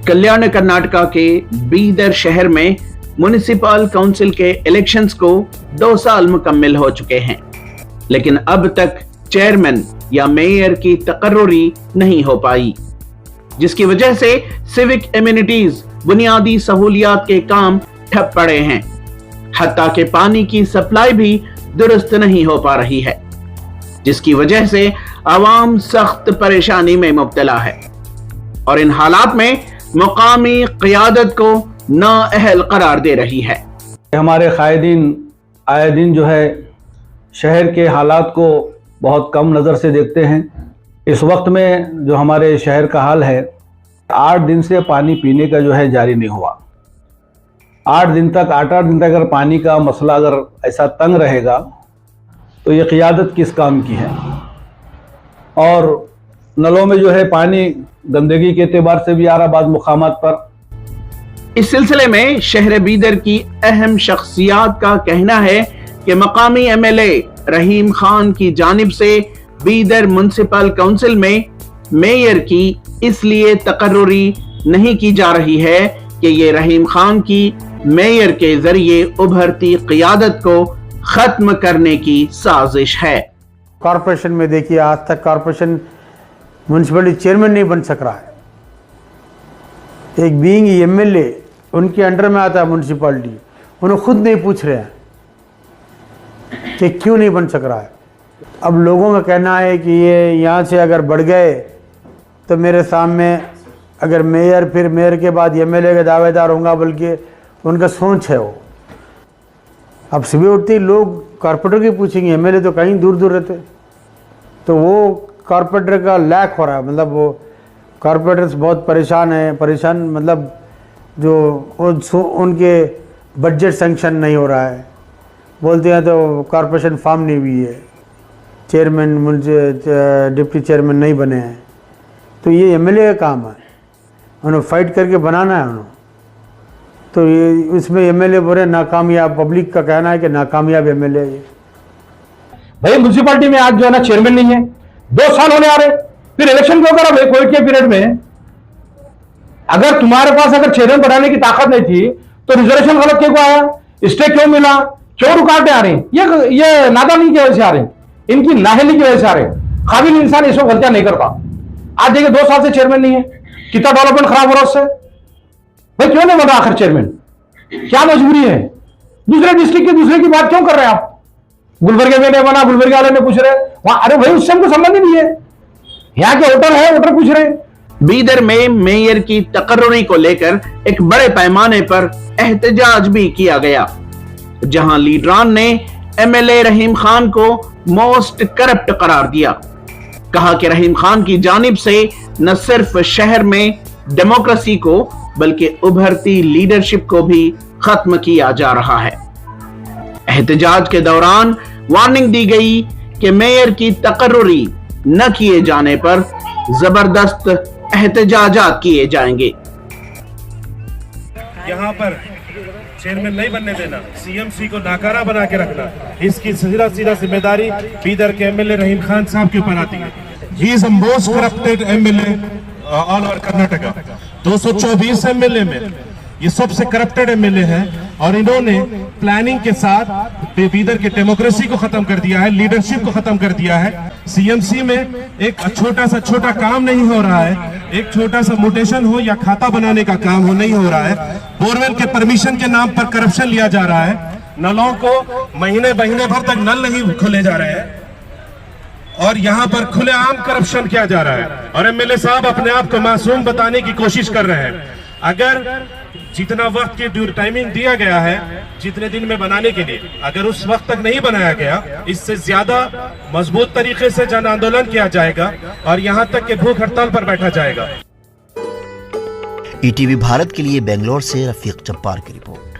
कल्याण कर्नाटका के बीदर शहर में म्युनिसिपल काउंसिल के इलेक्शंस को 2 साल मुकम्मल हो चुके हैं, लेकिन अब तक चेयरमैन या मेयर की तकर्रुरी नहीं हो पाई, जिसकी वजह से सिविक एमिनिटीज बुनियादी सहूलियात के काम ठप पड़े हैं। हत्ता के पानी की सप्लाई भी दुरुस्त नहीं हो पा रही है, जिसकी वजह से आवाम सख्त परेशानी में मुब्तला है और इन हालात में मुकामी क़ियादत को नाअहल करार दे रही है। हमारे कायदीन आए दिन जो है शहर के हालात को बहुत कम नज़र से देखते हैं। इस वक्त में जो हमारे शहर का हाल है, 8 दिन से पानी पीने का जो है जारी नहीं हुआ। 8 दिन तक अगर पानी का मसला अगर ऐसा तंग रहेगा तो ये क़ियादत किस काम की है। और नलों में जो है पानी गंदगी के एतबार से भी आ रहा बाद मुकामात पर। इस सिलसिले में शहर बीदर की अहम शख्सियात का कहना है कि मकामी एमएलए रहीम खान की जानिब से बीदर म्युनिसिपल काउंसिल में मेयर की इसलिए तकर्रुरी नहीं की जा रही है कि ये रहीम खान की मेयर के जरिए उभरती क़ियादत को खत्म करने की साजिश है। कॉरपोरेशन में देखिए, आज तक कॉरपोरेशन म्युनिसिपलिटी चेयरमैन नहीं बन सक रहा है। एक बीइंग एमएलए उनके अंडर में आता है म्युनिसिपलिटी, उन्हें खुद नहीं पूछ रहे हैं कि क्यों नहीं बन सक रहा है। अब लोगों का कहना है कि ये यहाँ से अगर बढ़ गए तो मेरे सामने अगर मेयर, फिर मेयर के बाद एमएलए का दावेदार होगा, बल्कि उनका सोच है वो। अब सुबह उठते ही लोग कॉरपोरेटर की पूछेंगे, एमएलए तो कहीं दूर दूर रहते, तो वो कॉरपोरेटर का लैक हो रहा है। मतलब वो कॉरपोरेटर्स बहुत परेशान हैं, परेशान मतलब जो उनके बजट सेंक्शन नहीं हो रहा है। बोलते हैं तो कॉरपोरेशन फॉर्म नहीं हुई है, चेयरमैन मुझे डिप्टी चेयरमैन नहीं बने हैं। तो ये एमएलए का काम है, उन्हें फाइट करके बनाना है उन्होंने। तो ये इसमें एमएलए बोले नाकामयाब, पब्लिक का कहना है कि नाकामयाब एमएलए है। भाई म्युनिसिपैलिटी में आज जो है ना चेयरमैन नहीं है, 2 साल होने आ रहे, फिर इलेक्शन क्यों करा भाई? कोविड के पीरियड में अगर तुम्हारे पास अगर चेयरमैन बनाने की ताकत नहीं थी तो रिजर्वेशन गलत क्यों आया, स्टे क्यों मिला, क्यों रुकावटें आ रही? ये नादानी की वजह से आ रही, इनकी नाहली की वजह से आ रहे। काबिल इंसान इसमें गलतियां नहीं करता। आज देखिए 2 साल से चेयरमैन नहीं है, कितना डेवलपमेंट खराब हो रहा है उससे। भाई क्यों नहीं बना आखिर चेयरमैन? क्या मजबूरी है? दूसरे डिस्ट्रिक्ट के दूसरे की बात क्यों कर रहे हैं आप? गुलबर्गे में नहीं बना, गुलबर्गे वाले ने पूछ रहे वहां, अरे भाई उससे हमको संबंध ही नहीं है, यहाँ के वोटर है, वोटर पूछ रहे हैं। बीदर में मेयर की तकर्रुरी को लेकर एक बड़े पैमाने पर एहतजाज भी किया गया, जहां लीडरान ने एमएलए रहीम खान को मोस्ट करप्ट करार दिया। कहा कि रहीम खान की जानिब से न सिर्फ शहर में डेमोक्रेसी को बल्कि उभरती लीडरशिप को भी खत्म किया जा रहा है। एहतजाज के दौरान वार्निंग दी गई कि मेयर की तकर्रुरी न किए जाने पर जबरदस्त एहतजाजात किए जाएंगे। यहाँ पर चेयरमैन नहीं बनने देना, सीएमसी को नाकारा बना के रखना, इसकी सीधा जिम्मेदारी बीदर के एमएलए रहीम खान साहब के ऊपर आती है। He is the most corrupted MLA all over Karnataka. 224 MLA में ये सबसे करप्टेड एमएलए है और इन्होंने प्लानिंग के साथ बीदर की डेमोक्रेसी को खत्म कर दिया है, लीडरशिप को खत्म कर दिया है। सीएमसी में एक छोटा काम नहीं हो रहा है, एक छोटा सा म्यूटेशन हो या खाता बनाने का काम हो नहीं हो रहा है। बोरवेल के परमिशन के नाम पर करप्शन लिया जा रहा है, नलों को महीने भर तक नल नहीं खोले जा रहे हैं और यहाँ पर खुलेआम करप्शन किया जा रहा है। और एमएलए साहब अपने आप को मासूम बताने की कोशिश कर रहे हैं। अगर जितना वक्त की टाइमिंग दिया गया है, जितने दिन में बनाने के लिए, अगर उस वक्त तक नहीं बनाया गया, इससे ज्यादा मजबूत तरीके से जन आंदोलन किया जाएगा और यहाँ तक कि भूख हड़ताल पर बैठा जाएगा। ईटीवी भारत के लिए बेंगलोर से रफीक जब्बार की रिपोर्ट।